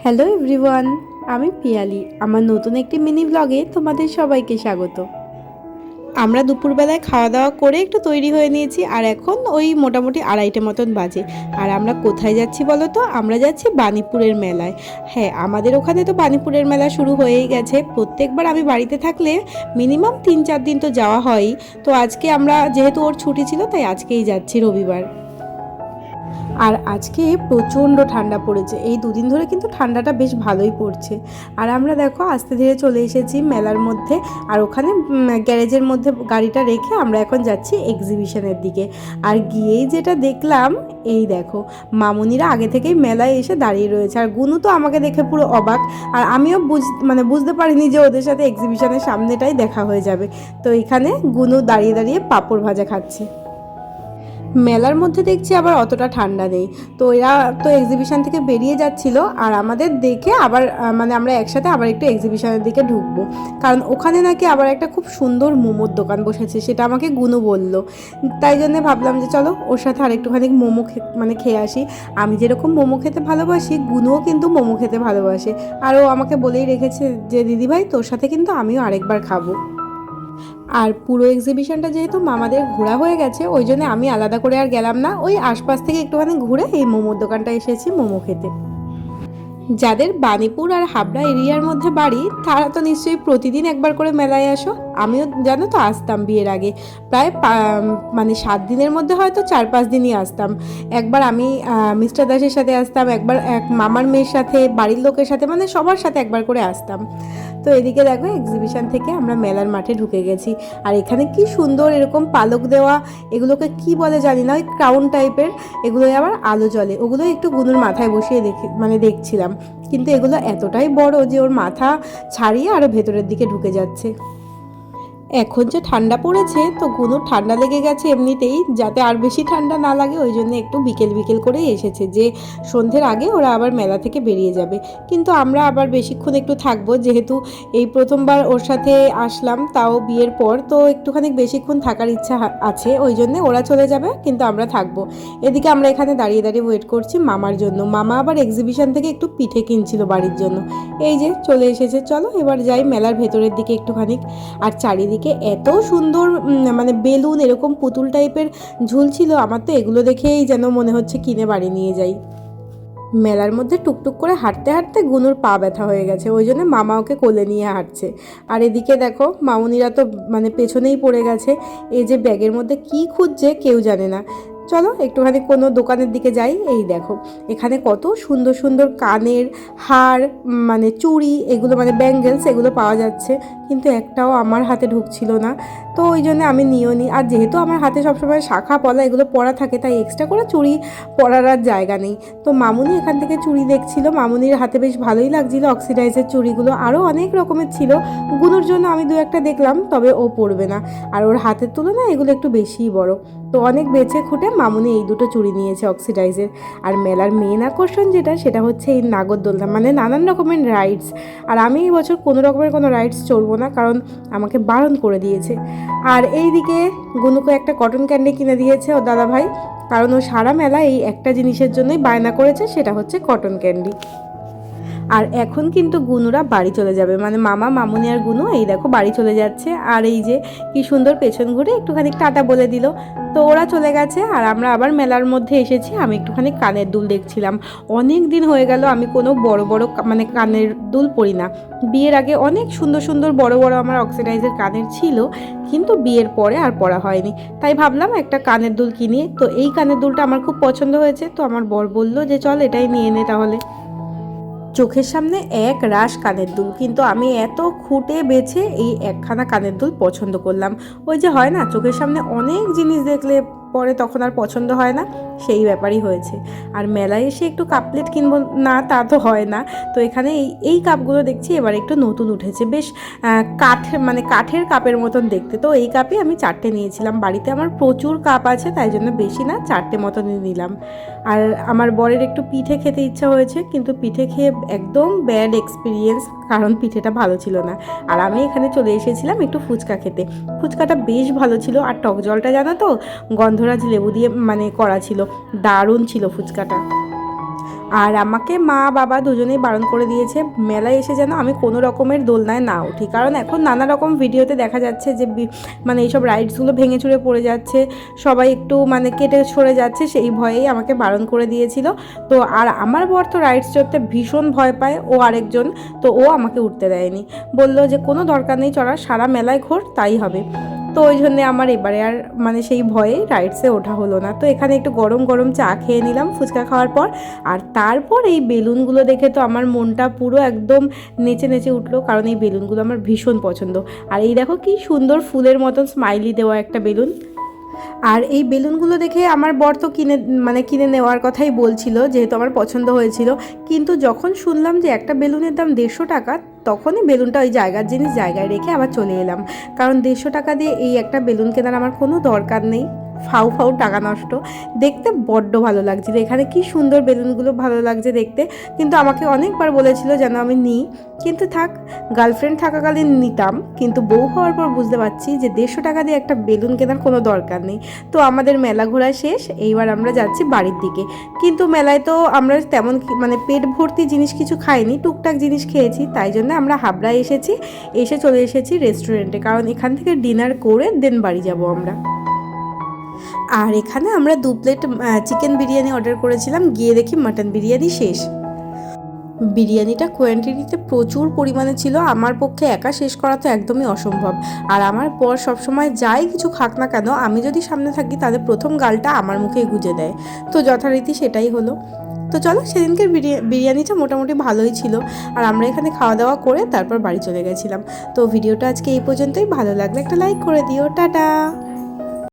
Hello everyone, আমি পিয়ালি। আমার নতুন একটি মিনি ব্লগে তোমাদের সবাইকে স্বাগত। আমরা দুপুরবেলায় খাওয়া দাওয়া করে একটু তৈরি হয়ে নিয়েছি, আর এখন ওই মোটামুটি 2:30 মতন বাজে। আর আমরা কোথায় যাচ্ছি বলো তো? আমরা যাচ্ছি বাণীপুরের মেলায়। হ্যাঁ, আমাদের ওখানে তো বাণীপুরের মেলা শুরু হয়েই গেছে। প্রত্যেকবার আমি বাড়িতে থাকলে মিনিমাম 3-4 দিন তো যাওয়া হয়ই। তো আজকে আমরা, যেহেতু ওর ছুটি ছিল, তাই আজকেই যাচ্ছি, রবিবার। আর আজকে প্রচণ্ড ঠান্ডা পড়েছে। এই দুদিন ধরে কিন্তু ঠান্ডাটা বেশ ভালোই পড়ছে। আর আমরা দেখো আস্তে ধীরে চলে এসেছি মেলার মধ্যে। আর ওখানে গ্যারেজের মধ্যে গাড়িটা রেখে আমরা এখন যাচ্ছি এক্সিবিশনের দিকে। আর গিয়েই যেটা দেখলাম, এই দেখো, মামুনিরা আগে থেকেই মেলায় এসে দাঁড়িয়ে রয়েছে। আর গুনু তো আমাকে দেখে পুরো অবাক। আর আমিও বুঝতে পারিনি যে ওদের সাথে এক্সিবিশনের সামনেটাই দেখা হয়ে যাবে। তো এখানে গুনু দাঁড়িয়ে দাঁড়িয়ে পাঁপড় ভাজা খাচ্ছে। মেলার মধ্যে দেখছি আবার অতটা ঠান্ডা নেই। তো এরা তো এক্সিবিশন থেকে বেরিয়ে যাচ্ছিল, আর আমাদের দেখে আবার আমরা একসাথে আবার একটু এক্সিবিশনের দিকে ঢুকবো। কারণ ওখানে নাকি আবার একটা খুব সুন্দর মোমোর দোকান বসেছে, সেটা আমাকে গুনু বলল। তাই জন্যে ভাবলাম যে চলো ওর সাথে আরেকটুখানি মোমো খেয়ে আসি। আমি যেরকম মোমো খেতে ভালোবাসি, গুনুও কিন্তু মোমো খেতে ভালোবাসে। আর ও আমাকে বলেই রেখেছে যে দিদিভাই, তোর সাথে কিন্তু আমিও আরেকবার খাবো। আর পুরো এক্সিবিশনটা যেহেতু মামাদের ঘোরা হয়ে গেছে, ওই জন্য আমি আলাদা করে আর গেলাম না। ওই আশপাশ থেকে একটুখানি ঘুরে এই মোমোর দোকানটা এসেছি মোমো খেতে। যাদের বাণীপুর আর হাবড়া এরিয়ার মধ্যে বাড়ি, তারা তো নিশ্চয়ই প্রতিদিন একবার করে মেলায় আসো। আমিও জানো তো আসতাম বিয়ের আগে, প্রায় 7 দিনের মধ্যে হয়তো 4-5 দিনই আসতাম। একবার আমি মিস্টার দাসের সাথে আসতাম, একবার এক মামার মেয়ের সাথে, বাড়ির লোকের সাথে, সবার সাথে একবার করে আসতাম। তো এদিকে দেখো এক্সিবিশন থেকে আমরা মেলার মাঠে ঢুকে গেছি। আর এখানে কি সুন্দর এরকম পালক দেওয়া, এগুলোকে কি বলে জানি না, ওই ক্রাউন টাইপের, এগুলোই আবার আলো জ্বলে। ওগুলো একটু গুনুর মাথায় বসিয়ে দেখছিলাম। কিন্তু এগুলো এতটাই বড় যে ওর মাথা ছাড়িয়ে আরও ভেতরের দিকে ঢুকে যাচ্ছে। এখন যে ঠান্ডা পড়েছে, তো গুনুর ঠান্ডা লেগে গেছে এমনিতেই, যাতে আর বেশি ঠান্ডা না লাগে ওই জন্য একটু বিকেল বিকেল করেই এসেছে, যে সন্ধ্যের আগে ওরা আবার মেলা থেকে বেরিয়ে যাবে। কিন্তু আমরা আবার বেশিক্ষণ একটু থাকবো, যেহেতু এই প্রথমবার ওর সাথে আসলাম, তাও বিয়ের পর, তো একটুখানি বেশিক্ষণ থাকার ইচ্ছা আছে। ওই জন্যে ওরা চলে যাবে, কিন্তু আমরা থাকবো। এদিকে আমরা এখানে দাঁড়িয়ে দাঁড়িয়ে ওয়েট করছি মামার জন্য। মামা আবার এক্সিবিশন থেকে একটু পিঠে কিনছিল বাড়ির জন্য। এই যে চলে এসেছে, চলো এবার যাই মেলার ভেতরের দিকে একটুখানি। আর চারিদিকে এত সুন্দর বেলুন, এরকম পুতুল টাইপের ঝুলছিল, আমার তো এগুলো দেখেই যেন মনে হচ্ছে কিনে বাড়ি নিয়ে যাই। মেলার মধ্যে টুকটুক করে হাঁটতে হাঁটতে গুনুর পা ব্যথা হয়ে গেছে, ওই জন্য মামা ওকে কোলে নিয়ে হাঁটছে। আর এদিকে দেখো মামুনিরা তো পেছনেই পড়ে গেছে। এই যে ব্যাগের মধ্যে কি খুঁজছে কেউ জানে না। চলো একটুখানি কোনো দোকানের দিকে যাই। এই দেখো এখানে কত সুন্দর সুন্দর কানের হার, চুড়ি, এগুলো ব্যাঙ্গেলস, এগুলো পাওয়া যাচ্ছে। কিন্তু একটাও আমার হাতে ঢুকছিল না, তো ওই জন্য আমি নিয়েও নিই। আর যেহেতু আমার হাতে সবসময় শাখা পলা এগুলো পরা থাকে, তাই এক্সট্রা করে চুড়ি পরার আর জায়গা নেই। তো মামুনি এখান থেকে চুড়ি দেখছিল, মামুনির হাতে বেশ ভালোই লাগছিল অক্সিডাইজের চুড়িগুলো, আরও অনেক রকমের ছিল। গুনুর জন্য আমি 2-1টা দেখলাম, তবে ও পরবে না। আর ওর হাতের তুলনায় এগুলো একটু বেশিই বড়। তো অনেক বেছে খুঁটে মামুনি এই দুটো চুড়ি নিয়েছে অক্সিডাইজের। আর মেলার মেন আকর্ষণ যেটা হচ্ছে এই নাগরদোলনা, নানান রকমের রাইডস। আর আমি এই বছর কোনো রকমের কোনো রাইডস চড়বো না, কারণ আমাকে বারণ করে দিয়েছে। আর এই দিকে গুনুকে একটা কটন ক্যান্ডি কিনে দিয়েছে ও দাদা ভাই, কারণ ও সারা মেলা এই একটা জিনিসের জন্যই বায়না করেছে, সেটা হচ্ছে কটন ক্যান্ডি। আর এখন কিন্তু গুনুরা বাড়ি চলে যাবে, মামা, মামুনি আর গুনু এই দেখো বাড়ি চলে যাচ্ছে। আর এই যে কি সুন্দর পেছন ঘুরে একটুখানি টাটা বলে দিল। তো ওরা চলে গেছে, আর আমরা আবার মেলার মধ্যে এসেছি। আমি একটুখানি কানের দুল দেখছিলাম। অনেক দিন হয়ে গেল আমি কোনো বড় বড় কানের দুল পরি না। বিয়ের আগে অনেক সুন্দর সুন্দর বড় বড় আমার অক্সিডাইজের কানের ছিল, কিন্তু বিয়ের পরে আর পরা হয়নি। তাই ভাবলাম একটা কানের দুল কিনি। তো এই কানের দুলটা আমার খুব পছন্দ হয়েছে, তো আমার বর বলল যে চল এটাই নিয়ে নে তাহলে। চোখের সামনে এক রাশ কানের দুল, কিন্তু আমি এত খুঁটে বেছে এই একখানা কানের দুল পছন্দ করলাম। ওই যে হয় না, চোখের সামনে অনেক জিনিস দেখলে পরে তখন আর পছন্দ হয় না, সেই ব্যাপারই হয়েছে। আর মেলায় এসে একটু কাপ প্লেট কিনবো না, তা তো হয় না। তো এখানে এই কাপগুলো দেখছি এবার একটু নতুন উঠেছে, বেশ কাঠের কাপের মতন দেখতে। তো এই কাপে আমি 4টে নিয়েছিলাম। বাড়িতে আমার প্রচুর কাপ আছে, তাই জন্য বেশি না 4টে মতনই নিলাম। আর আমার বরের একটু পিঠে খেতে ইচ্ছা হয়েছে, কিন্তু পিঠে খেয়ে একদম ব্যাড এক্সপিরিয়েন্স, কারণ পিঠেটা ভালো ছিল না। আর আমি এখানে চলে এসেছিলাম একটু ফুচকা খেতে। ফুচকাটা বেশ ভালো ছিল, আর টক জলটা জানো তো গন্ধরাজ লেবু দিয়ে করা ছিল, দারুণ ছিল ফুচকাটা। আর আমাকে মা বাবা দুজনেই বারণ করে দিয়েছে মেলায় এসে যেন আমি কোনো রকমের দোলনায় না উঠি, কারণ এখন নানা রকম ভিডিওতে দেখা যাচ্ছে যে মানে এইসব রাইডসগুলো ভেঙে চুরে পড়ে যাচ্ছে, সবাই একটু মানে কেটে সরে যাচ্ছে, সেই ভয়েই আমাকে বারণ করে দিয়েছিল। তো আর আমার বর তো রাইডস চড়তে ভীষণ ভয় পায়, ও আরেকজন, তো ও আমাকে উঠতে দেয়নি, বলল যে কোনো দরকার নেই চড়ার, সারা মেলায় ঘোর তাই হবে। তো ওই জন্যে আমার এবারে আর মানে সেই ভয়ে রাইডসে ওঠা হলো না। তো এখানে একটু গরম গরম চা খেয়ে নিলাম ফুচকা খাওয়ার পর, আর তারপর এই বেলুনগুলো দেখে তো আমার মনটা পুরো একদম নেচে নেচে উঠলো, কারণ এই বেলুনগুলো আমার ভীষণ পছন্দ। আর এই দেখো কি সুন্দর ফুলের মতন স্মাইলি দেওয়া একটা বেলুন। আর এই বেলুনগুলো দেখে আমার বর তো কিনে নেওয়ার কথাই বলছিল, যেহেতু আমার পছন্দ হয়েছিল। কিন্তু যখন শুনলাম যে একটা বেলুনের দাম 150 টাকা, তখনই বেলুনটা ওই জায়গার জিনিস জায়গায় রেখে আবার চলে এলাম, কারণ 150 টাকা দিয়ে এই একটা বেলুন কেনার আমার কোনো দরকার নেই, ফাউ ফাউ টাকা নষ্ট। দেখতে বড্ড ভালো লাগছিল, এখানে কি সুন্দর বেলুনগুলো ভালো লাগছে দেখতে। কিন্তু আমাকে অনেকবার বলেছিল যেন আমি নিই, কিন্তু থাক, গার্লফ্রেন্ড থাকাকালীন নিতাম, কিন্তু বউ হওয়ার পর বুঝতে পারছি যে 150 টাকা দিয়ে একটা বেলুন কেনার কোনো দরকার নেই। তো আমাদের মেলা ঘোরা শেষ, এইবার আমরা যাচ্ছি বাড়ির দিকে। কিন্তু মেলায় তো আমরা তেমন মানে পেট ভর্তি জিনিস কিছু খাইনি, টুকটাক জিনিস খেয়েছি, তাই জন্য আমরা হাবড়ায় এসে চলে এসেছি রেস্টুরেন্টে, কারণ এখান থেকে ডিনার করে দেন বাড়ি যাব আমরা। আর এখানে আমরা 2 প্লেট চিকেন বিরিয়ানি অর্ডার করেছিলাম, গিয়ে দেখি মাটন বিরিয়ানি শেষ। বিরিয়ানিটা কোয়ান্টিটিতে প্রচুর পরিমাণে ছিল, আমার পক্ষে একা শেষ করা তো একদমই অসম্ভব। আর আমার পর সবসময় যাই কিছু খাক না কেন, আমি যদি সামনে থাকি তাহলে প্রথম গালটা আমার মুখেই গুজে দেয়, তো যথারীতি সেটাই হলো। তো চলো, সেদিনকের বিরিয়ানিটা মোটামুটি ভালোই ছিল। আর আমরা এখানে খাওয়া দাওয়া করে তারপর বাড়ি চলে গেছিলাম। তো ভিডিওটা আজকে এই পর্যন্তই, ভালো লাগলে একটা লাইক করে দিও, টাটা।